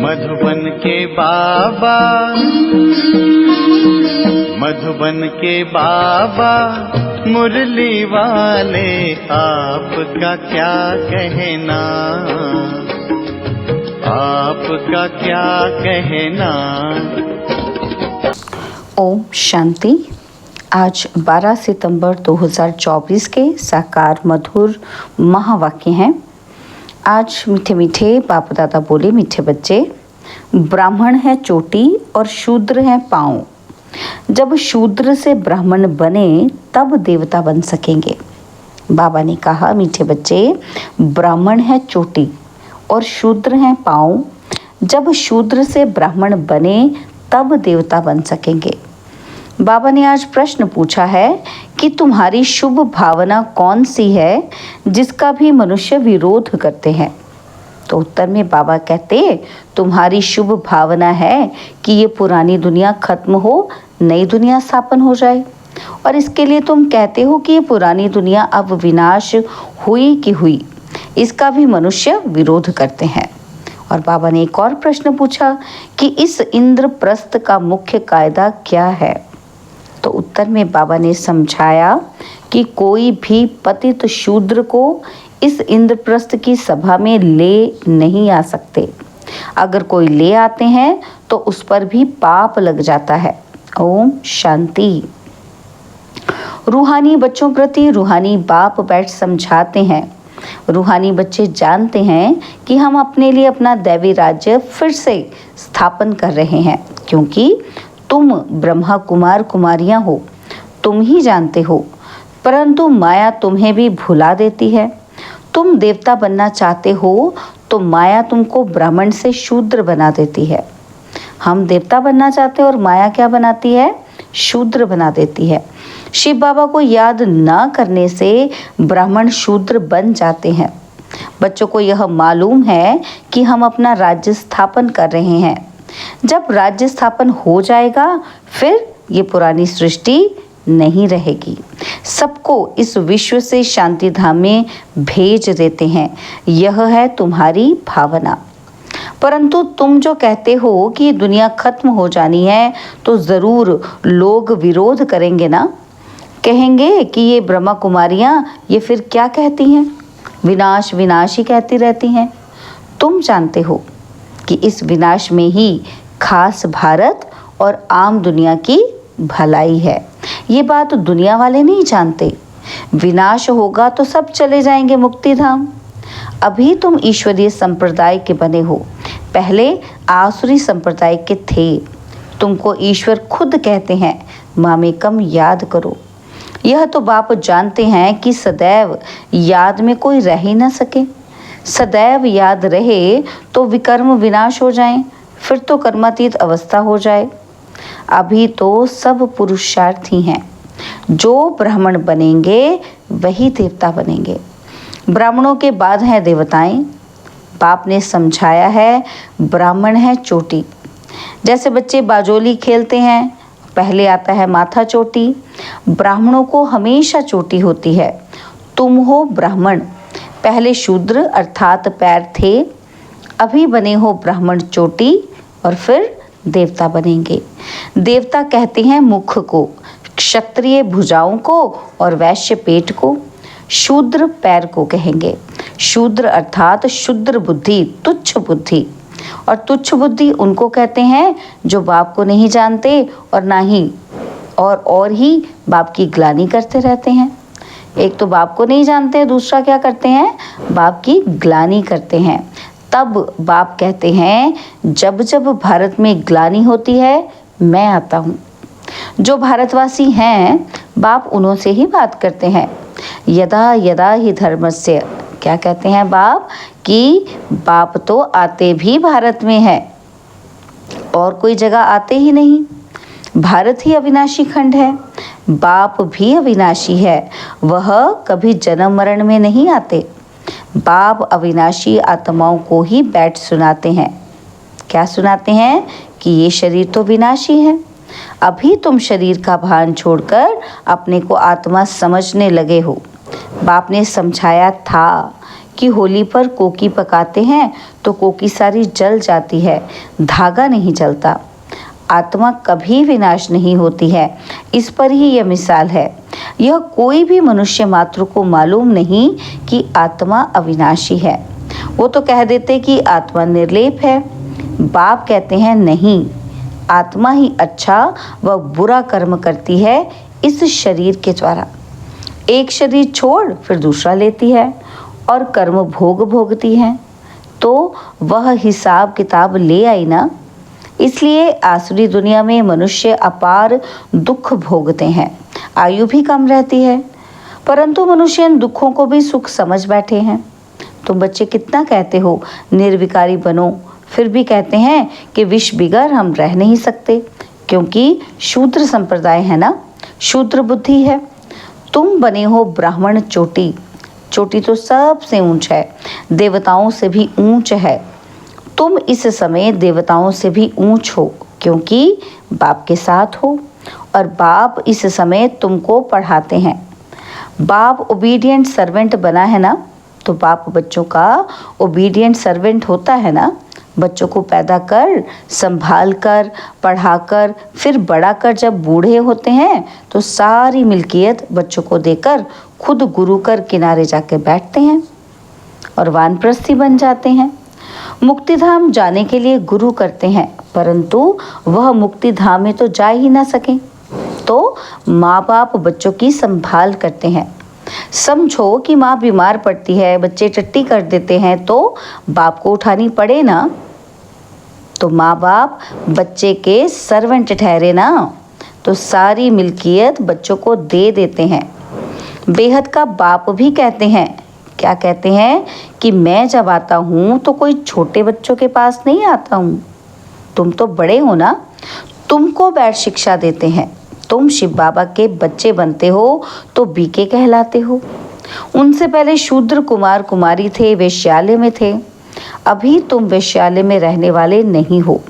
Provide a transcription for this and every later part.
मधुबन के बाबा, मधुबन के बाबा मुरली वाले, आपका क्या कहना, आपका क्या कहना। ओम शांति। आज 12 सितंबर 2024 के साकार मधुर महावाक्य हैं। आज मीठे मीठे बाप दादा बोले, मीठे बच्चे, ब्राह्मण है चोटी और शूद्र है पाँव। जब शूद्र से ब्राह्मण बने तब देवता बन सकेंगे। बाबा ने कहा, मीठे बच्चे, ब्राह्मण है चोटी और शूद्र है पाँव। जब शूद्र से ब्राह्मण बने तब देवता बन सकेंगे। बाबा ने आज प्रश्न पूछा है कि तुम्हारी शुभ भावना कौन सी है जिसका भी मनुष्य विरोध करते हैं। तो उत्तर में बाबा कहते, तुम्हारी शुभ भावना है कि ये पुरानी दुनिया खत्म हो, नई दुनिया स्थापन हो जाए, और इसके लिए तुम कहते हो कि ये पुरानी दुनिया अब विनाश हुई कि हुई, इसका भी मनुष्य विरोध करते हैं। और बाबा ने एक और प्रश्न पूछा कि इस इंद्रप्रस्थ का मुख्य कायदा क्या है। तो उत्तर में बाबा ने समझाया कि कोई भी पतित शूद्र को इस इंद्रप्रस्थ की सभा में ले नहीं आ सकते। अगर कोई ले आते हैं तो उस पर भी पाप लग जाता है। ओम शांति। रूहानी बच्चों प्रति रूहानी बाप बैठ समझाते हैं। रूहानी बच्चे जानते हैं कि हम अपने लिए अपना दैवी राज्य फिर से स्थापन कर रहे हैं, क्योंकि तुम ब्रह्मा कुमार कुमारियां हो, तुम ही जानते हो, परंतु माया तुम्हें भी भुला देती है। तुम देवता बनना चाहते हो तो माया तुमको ब्राह्मण से शूद्र बना देती है। हम देवता बनना चाहते हैं और माया क्या बनाती है? शूद्र बना देती है। शिव बाबा को याद न करने से ब्राह्मण शूद्र बन जाते हैं। बच्चों को यह मालूम है कि हम अपना राज्य स्थापन कर रहे हैं। जब राज्य स्थापन हो जाएगा फिर ये पुरानी सृष्टि नहीं रहेगी। सबको इस विश्व से शांति धाम में भेज देते हैं। यह है तुम्हारी भावना। परंतु तुम जो कहते हो कि दुनिया खत्म हो जानी है तो ज़रूर लोग विरोध करेंगे ना। कहेंगे कि ये ब्रह्मा कुमारियाँ ये फिर क्या कहती हैं, विनाश विनाश ही कहती रहती हैं। तुम जानते हो कि इस विनाश में ही खास भारत और आम दुनिया की भलाई है। ये बात दुनिया वाले नहीं जानते। विनाश होगा तो सब चले जाएंगे मुक्ति धाम। अभी तुम ईश्वरीय संप्रदाय के बने हो, पहले आसुरी संप्रदाय के थे। तुमको ईश्वर खुद कहते हैं, मामेकम याद करो। यह तो बाप जानते हैं कि सदैव याद में कोई रह ही न सके। सदैव याद रहे तो विकर्म विनाश हो जाएं, फिर तो कर्मातीत अवस्था हो जाए। अभी तो सब पुरुषार्थी हैं। जो ब्राह्मण बनेंगे वही देवता बनेंगे। ब्राह्मणों के बाद हैं देवताएं। बाप ने समझाया है, ब्राह्मण है चोटी। जैसे बच्चे बाजोली खेलते हैं, पहले आता है माथा चोटी। ब्राह्मणों को हमेशा चोटी होती है। तुम हो ब्राह्मण, पहले शूद्र अर्थात पैर थे, अभी बने हो ब्राह्मण चोटी और फिर देवता बनेंगे। देवता कहते हैं मुख को, क्षत्रिय भुजाओं को और वैश्य पेट को। शूद्र पैर को कहेंगे। शूद्र अर्थात शुद्र बुद्धि, तुच्छ बुद्धि। और तुच्छ बुद्धि उनको कहते हैं जो बाप को नहीं जानते और ना ही और ही बाप की ग्लानि करते रहते हैं। एक तो बाप को नहीं जानते, दूसरा क्या करते हैं? बाप की ग्लानि करते हैं। तब बाप कहते हैं, जब जब भारत में ग्लानि होती है मैं आता हूँ। जो भारतवासी हैं बाप उन्हों से ही बात करते हैं। यदा यदा ही धर्मस्य, क्या कहते हैं बाप कि बाप तो आते भी भारत में है और कोई जगह आते ही नहीं। भारत ही अविनाशी खंड है, बाप भी अविनाशी है, वह कभी जन्म मरण में नहीं आते। बाप अविनाशी आत्माओं को ही बैठ सुनाते हैं। क्या सुनाते हैं? कि ये शरीर तो विनाशी है। अभी तुम शरीर का भान छोड़कर अपने को आत्मा समझने लगे हो। बाप ने समझाया था कि होली पर कोकी पकाते हैं तो कोकी सारी जल जाती है, धागा नहीं जलता। आत्मा कभी विनाश नहीं होती है, इस पर ही यह मिसाल है। यह कोई भी मनुष्य मात्र को मालूम नहीं कि आत्मा अविनाशी है। वो तो कह देते कि आत्मा निर्लेप है। बाप कहते हैं नहीं, आत्मा ही अच्छा व बुरा कर्म करती है इस शरीर के द्वारा। एक शरीर छोड़ फिर दूसरा लेती है और कर्म भोगती है, तो वह हिसाब किताब ले आई ना। इसलिए आसुरी दुनिया में मनुष्य अपार दुख भोगते हैं, आयु भी कम रहती है, परंतु मनुष्य इन दुखों को भी सुख समझ बैठे हैं। तुम बच्चे कितना कहते हो निर्विकारी बनो, फिर भी कहते हैं कि विष बिगर हम रह नहीं सकते, क्योंकि शूद्र संप्रदाय है ना, शूद्र बुद्धि है। तुम बने हो ब्राह्मण चोटी, चोटी तो सबसे ऊंच है, देवताओं से भी ऊंच है। तुम इस समय देवताओं से भी ऊंच हो, क्योंकि बाप के साथ हो और बाप इस समय तुमको पढ़ाते हैं। बाप ओबीडिएंट सर्वेंट बना है ना, तो बाप बच्चों का ओबीडिएंट सर्वेंट होता है ना। बच्चों को पैदा कर, संभाल कर, पढ़ा कर, फिर बड़ा कर जब बूढ़े होते हैं तो सारी मिल्कियत बच्चों को देकर खुद गुरु कर किनारे जाके बैठते हैं और वानप्रस्थी बन जाते हैं। मुक्तिधाम जाने के लिए गुरु करते हैं, परंतु वह मुक्तिधाम में तो जा ही ना सके, तो माँ बाप बच्चों की संभाल करते हैं। समझो कि माँ बीमार पड़ती है, बच्चे टट्टी कर देते हैं, तो बाप को उठानी पड़े ना। तो माँ बाप बच्चे के सर्वेंट ठहरे ना, तो सारी मिल्कियत बच्चों को दे देते हैं। बेहद का बाप भी कहते हैं, क्या कहते हैं कि मैं जब आता हूँ तो कोई छोटे बच्चों के पास नहीं आता हूँ। तुम तो बड़े हो ना, तुमको बैठ शिक्षा देते हैं। तुम शिव बाबा के बच्चे बनते हो तो बीके कहलाते हो। उनसे पहले शूद्र कुमार कुमारी थे, वेश्यालय में थे। अभी तुम वेश्यालय में रहने वाले नहीं हो,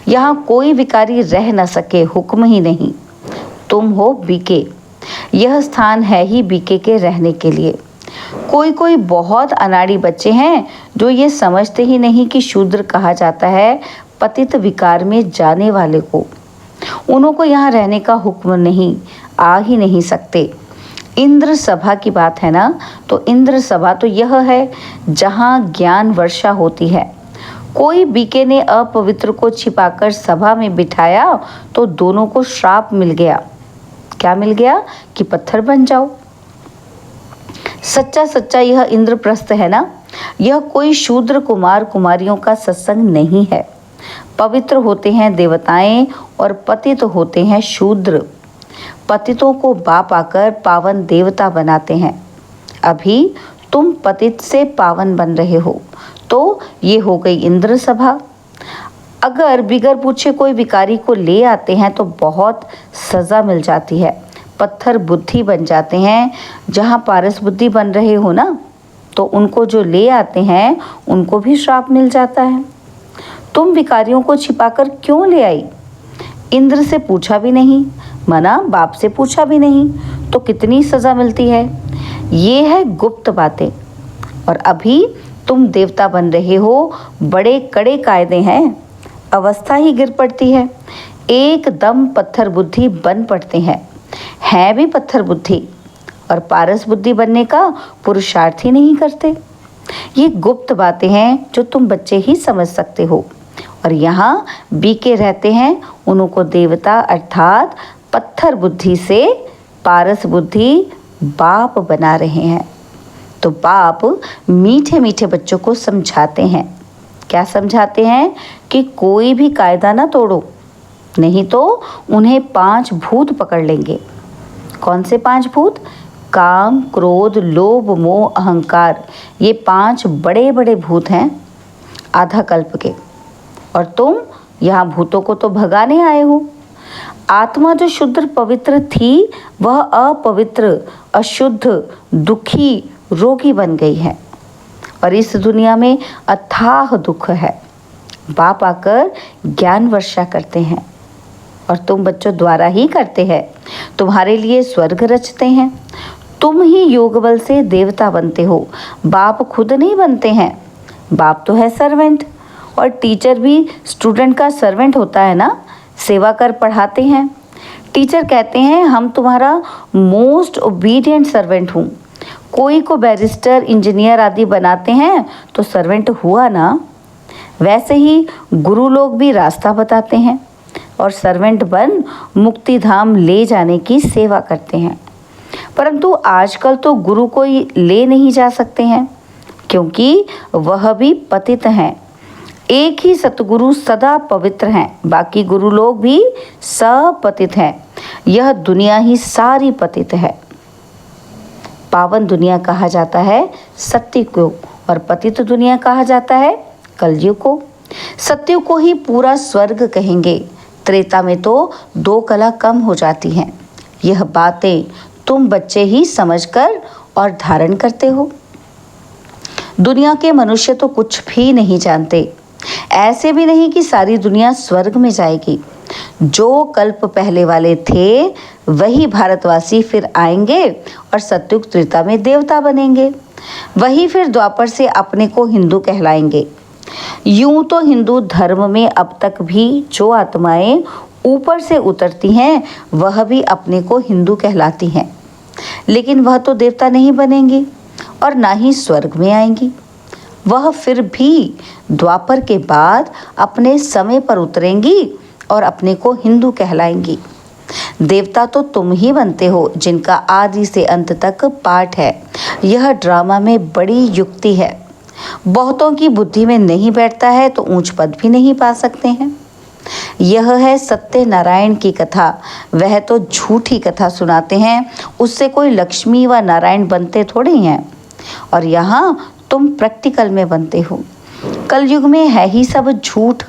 यहाँ कोई विकारी रह न सके, हुक्म ही नहीं। तुम हो बीके, यह स्थान है ही बीके के रहने के लिए। कोई बहुत अनाड़ी बच्चे हैं जो ये समझते ही नहीं कि शूद्र कहा जाता है पतित विकार में जाने वाले को। उनको यहाँ रहने का हुक्म नहीं, आ ही नहीं सकते। इंद्र सभा की बात है ना, तो इंद्र सभा तो यह है जहाँ ज्ञान वर्षा होती है। कोई बीके ने अपवित्र को छिपाकर सभा में बिठाया तो दोनों को श्राप मिल गया। क्या मिल गया कि पत्थर बन जाओ। सच्चा यह इंद्रप्रस्थ है ना, यह कोई शूद्र कुमार कुमारियों का सत्संग नहीं है। पवित्र होते हैं देवताएं और पतित होते हैं शूद्र। पतितों को बाप आकर पावन देवता बनाते हैं। अभी तुम पतित से पावन बन रहे हो, तो ये हो गई इंद्र सभा। अगर बिगर पूछे कोई विकारी को ले आते हैं तो बहुत सज़ा मिल जाती है, पत्थर बुद्धि बन जाते हैं। जहाँ पारस बुद्धि बन रहे हो ना, तो उनको जो ले आते हैं उनको भी श्राप मिल जाता है। तुम विकारियों को छिपाकर क्यों ले आई? इंद्र से पूछा भी नहीं, मना बाप से पूछा भी नहीं, तो कितनी सज़ा मिलती है। ये है गुप्त बातें। और अभी तुम देवता बन रहे हो, बड़े कड़े कायदे हैं, अवस्था ही गिर पड़ती है। एकदम पत्थर बुद्धि बन पड़ते हैं भी पत्थर बुद्धि, और पारस बुद्धि बनने का पुरुषार्थ ही नहीं करते। ये गुप्त बातें हैं जो तुम बच्चे ही समझ सकते हो। और यहाँ बीके रहते हैं, उनको देवता अर्थात पत्थर बुद्धि से पारस बुद्धि बाप बना रहे हैं। तो बाप मीठे मीठे बच्चों को समझाते हैं। क्या समझाते हैं? कि कोई भी कायदा ना तोड़ो, नहीं तो उन्हें 5 भूत पकड़ लेंगे। कौन से 5 भूत? काम, क्रोध, लोभ, मोह, अहंकार। ये 5 बड़े बड़े भूत हैं आधा कल्प के। और तुम यहाँ भूतों को तो भगाने आए हो। आत्मा जो शुद्ध पवित्र थी, वह अपवित्र, अशुद्ध, दुखी, रोगी बन गई है। और इस दुनिया में अथाह दुख है। बाप आकर ज्ञान वर्षा करते हैं, और तुम बच्चों द्वारा ही करते हैं। तुम्हारे लिए स्वर्ग रचते हैं। तुम ही योग बल से देवता बनते हो, बाप खुद नहीं बनते हैं। बाप तो है सर्वेंट, और टीचर भी स्टूडेंट का सर्वेंट होता है ना, सेवा कर पढ़ाते हैं। टीचर कहते हैं हम तुम्हारा मोस्ट ओबीडिएंट सर्वेंट हूँ। कोई को बैरिस्टर, इंजीनियर आदि बनाते हैं तो सर्वेंट हुआ ना। वैसे ही गुरु लोग भी रास्ता बताते हैं और सर्वेंट बन मुक्ति धाम ले जाने की सेवा करते हैं। परंतु आजकल तो गुरु कोई ले नहीं जा सकते हैं, क्योंकि वह भी पतित हैं। एक ही सतगुरु सदा पवित्र हैं, बाकी गुरु लोग भी सब पतित हैं। यह दुनिया ही सारी पतित है। पावन दुनिया कहा जाता है सत्य को, और पतित दुनिया कहा जाता है कलयुग को। सत्य को ही पूरा स्वर्ग कहेंगे। त्रेता में तो 2 कला कम हो जाती हैं। यह बातें तुम बच्चे ही समझकर और धारण करते हो। दुनिया के मनुष्य तो कुछ भी नहीं जानते। ऐसे भी नहीं कि सारी दुनिया स्वर्ग में जाएगी। जो कल्प पहले वाले थे वही भारतवासी फिर आएंगे और सतयुग त्रेता में देवता बनेंगे। वही फिर द्वापर से अपने को हिंदू कहलाएंगे। यूं तो हिंदू धर्म में अब तक भी जो आत्माएं ऊपर से उतरती हैं वह भी अपने को हिंदू कहलाती हैं, लेकिन वह तो देवता नहीं बनेंगी और ना ही स्वर्ग में आएंगी। वह फिर भी द्वापर के बाद अपने समय पर उतरेंगी और अपने को हिंदू कहलाएंगी। देवता तो तुम ही बनते हो, जिनका आदि से अंत तक पाठ है। यह ड्रामा में बड़ी युक्ति है। बहुतों की बुद्धि में नहीं बैठता है तो ऊंच पद भी नहीं पा सकते हैं। यह है सत्य नारायण की कथा। वह तो झूठी कथा सुनाते हैं, उससे कोई लक्ष्मी व नारायण बनते थोड़े हैं। और यहाँ तुम प्रैक्टिकल में बनते हो। कलयुग में है ही सब झूठ,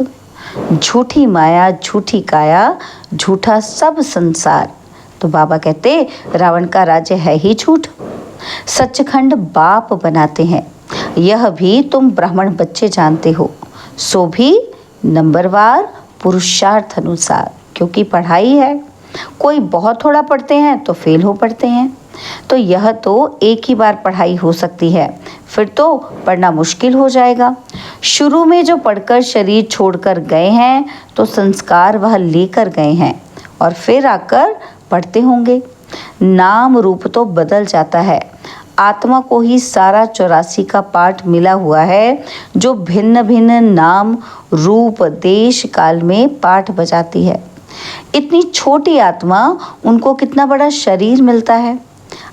झूठी माया, झूठी काया, झूठा सब संसार। तो बाबा कहते रावण का राज्य है ही झूठ। सचखंड बाप बनाते हैं, यह भी तुम ब्राह्मण बच्चे जानते हो। सो भी नंबरवार पुरुषार्थ अनुसार, क्योंकि पढ़ाई है। कोई बहुत थोड़ा पढ़ते हैं तो फेल हो पढ़ते हैं। तो यह तो एक ही बार पढ़ाई हो सकती है, फिर तो पढ़ना मुश्किल हो जाएगा। शुरू में जो पढ़कर शरीर छोड़कर गए हैं तो संस्कार वह लेकर गए हैं और फिर आकर पढ़ते होंगे। नाम रूप तो बदल जाता है। आत्मा को ही सारा 84 का पाठ मिला हुआ है, जो भिन्न भिन्न नाम रूप देश काल में पाठ बजाती है। इतनी छोटी आत्मा, उनको कितना बड़ा शरीर मिलता है।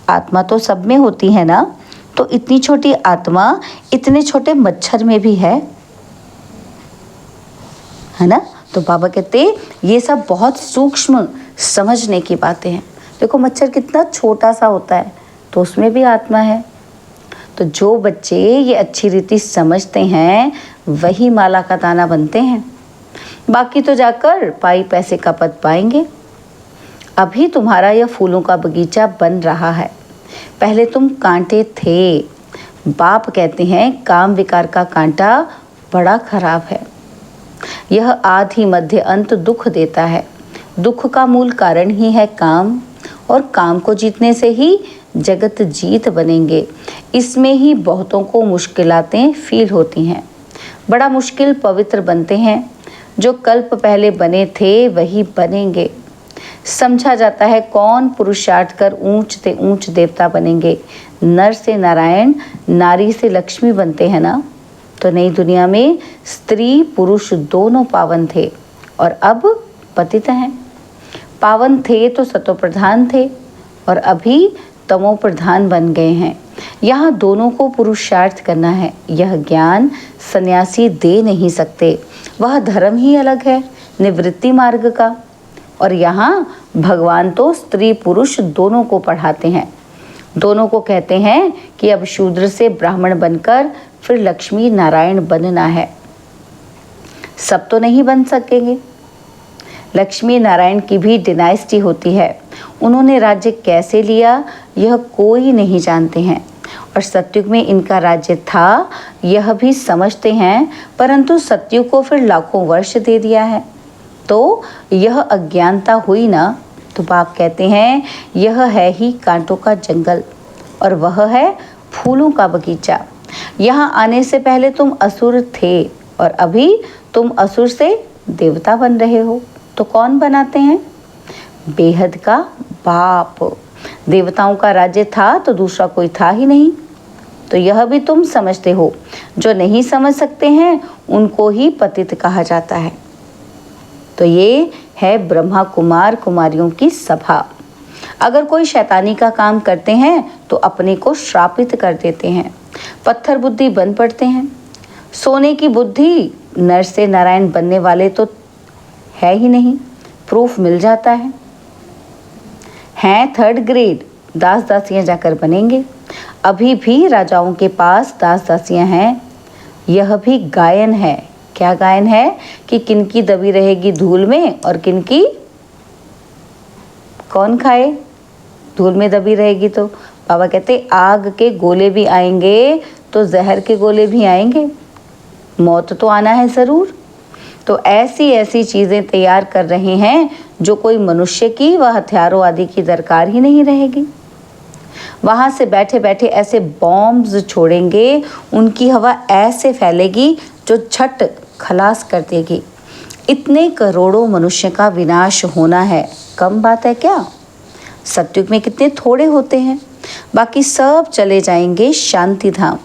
आत्मा तो सब में होती है ना, तो इतनी छोटी आत्मा इतने छोटे मच्छर में भी है ना। तो बाबा कहते ये सब बहुत सूक्ष्म समझने की बातें हैं। देखो मच्छर कितना छोटा सा होता है, तो उसमें भी आत्मा है। तो जो बच्चे ये अच्छी रीति समझते हैं वही माला का दाना बनते हैं। बाकी तो जाकर पाई पैसे का पद पाएंगे। अभी तुम्हारा यह फूलों का बगीचा बन रहा है, पहले तुम कांटे थे। बाप कहते हैं काम विकार का कांटा बड़ा खराब है। यह आदि मध्य अंत दुख देता है। दुख का मूल कारण ही है काम, और काम को जीतने से ही जगत जीत बनेंगे। इसमें ही बहुतों को मुश्किलातें फील होती हैं। बड़ा मुश्किल पवित्र बनते हैं। जो कल्प पहले बने थे वही बनेंगे। समझा जाता है कौन पुरुषार्थ कर ऊंच से ऊंच देवता बनेंगे। नर से नारायण, नारी से लक्ष्मी बनते हैं ना। तो नई दुनिया में स्त्री पुरुष दोनों पावन थे और अब पतित हैं। पावन थे तो सतो प्रधान थे और अभी तमो प्रधान बन गए हैं। यहाँ दोनों को पुरुषार्थ करना है। यह ज्ञान सन्यासी दे नहीं सकते। वह धर्म ही अलग है, निवृत्ति मार्ग का। और यहाँ भगवान तो स्त्री पुरुष दोनों को पढ़ाते हैं। दोनों को कहते हैं कि अब शूद्र से ब्राह्मण बनकर फिर लक्ष्मी नारायण बनना है। सब तो नहीं बन सकेंगे। लक्ष्मी नारायण की भी डिनाइस्टी होती है। उन्होंने राज्य कैसे लिया यह कोई नहीं जानते हैं, और सतयुग में इनका राज्य था यह भी समझते हैं, परंतु सतयुग को फिर लाखों वर्ष दे दिया है। तो यह अज्ञानता हुई ना। तो बाप कहते हैं यह है ही कांटों का जंगल। और वह है फूलों का बगीचा। यहाँ आने से पहले तुम असुर थे और अभी तुम असुर से देवता बन रहे हो। तो कौन बनाते हैं? बेहद का बाप। देवताओं का राज्य था तो दूसरा कोई था ही नहीं। तो यह भी तुम समझते हो। जो नहीं समझ सकते हैं उनको ही पतित कहा जाता है। तो ये है ब्रह्मा कुमार कुमारियों की सभा। अगर कोई शैतानी का काम करते हैं तो अपने को श्रापित कर देते हैं, पत्थर बुद्धि बन पड़ते हैं। सोने की बुद्धि नर से नारायण बनने वाले तो है ही नहीं, प्रूफ मिल जाता है। हैं 3rd ग्रेड, दास दासियां जाकर बनेंगे। अभी भी राजाओं के पास दास दासियां हैं। यह भी गायन है। क्या गायन है? कि किनकी दबी रहेगी धूल में और किनकी कौन खाए? धूल में दबी रहेगी तो बाबा कहते आग के गोले भी आएंगे तो जहर के गोले भी आएंगे, मौत तो आना है ज़रूर। तो ऐसी ऐसी चीज़ें तैयार कर रहे हैं जो कोई मनुष्य की व हथियारों आदि की दरकार ही नहीं रहेगी। वहाँ से बैठे बैठे ऐसे बॉम्ब्स छोड़ेंगे, उनकी हवा ऐसे फैलेगी जो झट खलास कर देगी। इतने करोड़ों मनुष्य का विनाश होना है, कम बात है क्या? सतयुग में कितने थोड़े होते हैं, बाकी सब चले जाएंगे शांति धाम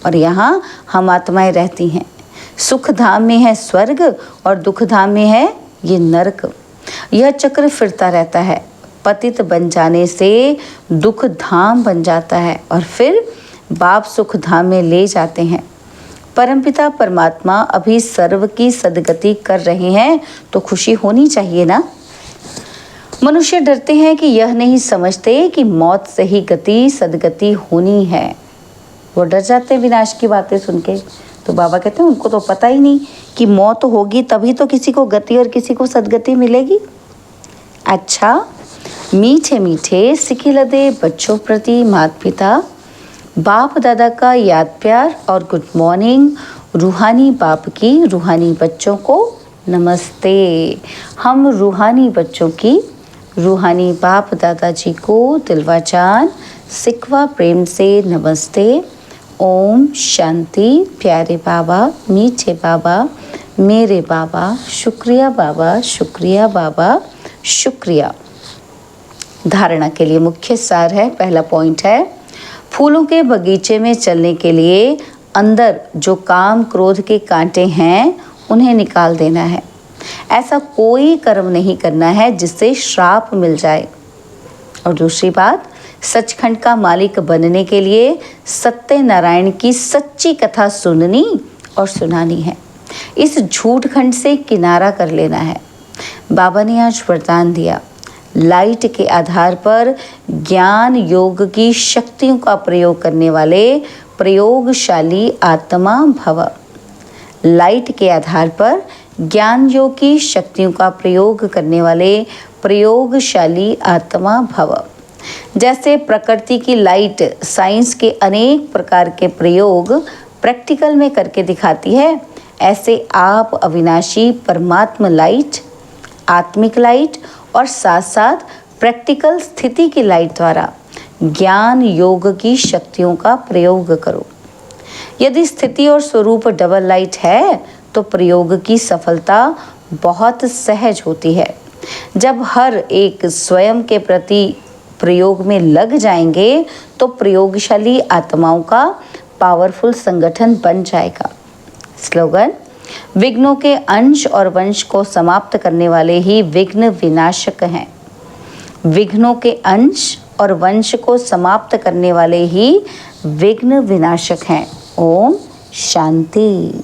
और यहाँ हम आत्माएं रहती हैं। सुख धाम में है स्वर्ग और दुख धाम में है ये नरक। यह चक्र फिरता रहता है। पतित बन जाने से दुख धाम बन जाता है और फिर बाप सुख धाम में ले जाते हैं। परमपिता परमात्मा अभी सर्व की सदगति कर रहे हैं तो खुशी होनी चाहिए ना। मनुष्य डरते हैं कि यह नहीं समझते कि मौत से ही गति सदगति होनी है। वो डर जाते हैं विनाश की बातें सुन के। तो बाबा कहते हैं उनको तो पता ही नहीं कि मौत होगी तभी तो किसी को गति और किसी को सदगति मिलेगी। अच्छा, मीठे मीठे सिखिलदे बच्चों प्रति माता पिता बाप दादा का याद प्यार और गुड मॉर्निंग। रूहानी बाप की रूहानी बच्चों को नमस्ते। हम रूहानी बच्चों की रूहानी बाप दादाजी को दिलवाजान सिकवा प्रेम से नमस्ते। ओम शांति। प्यारे बाबा, मीठे बाबा, मेरे बाबा, शुक्रिया बाबा, शुक्रिया बाबा, शुक्रिया। धारणा के लिए मुख्य सार है, पहला पॉइंट है, फूलों के बगीचे में चलने के लिए अंदर जो काम क्रोध के कांटे हैं उन्हें निकाल देना है। ऐसा कोई कर्म नहीं करना है जिससे श्राप मिल जाए। और दूसरी बात, सचखंड का मालिक बनने के लिए सत्यनारायण की सच्ची कथा सुननी और सुनानी है। इस झूठ खंड से किनारा कर लेना है। बाबा ने आज वरदान दिया, लाइट के आधार पर ज्ञान योग की शक्तियों का प्रयोग करने वाले प्रयोगशाली आत्मा भव। लाइट के आधार पर ज्ञान योग की शक्तियों का प्रयोग करने वाले प्रयोगशाली आत्मा भव। जैसे प्रकृति की लाइट साइंस के अनेक प्रकार के प्रयोग प्रैक्टिकल में करके दिखाती है, ऐसे आप अविनाशी परमात्मा लाइट, आत्मिक लाइट और साथ साथ प्रैक्टिकल स्थिति की लाइट द्वारा ज्ञान योग की शक्तियों का प्रयोग करो। यदि स्थिति और स्वरूप डबल लाइट है तो प्रयोग की सफलता बहुत सहज होती है। जब हर एक स्वयं के प्रति प्रयोग में लग जाएंगे तो प्रयोगशाली आत्माओं का पावरफुल संगठन बन जाएगा। स्लोगन, विघ्नों के अंश और वंश को समाप्त करने वाले ही विघ्न विनाशक हैं। विघ्नों के अंश और वंश को समाप्त करने वाले ही विघ्न विनाशक हैं। ओम शांति।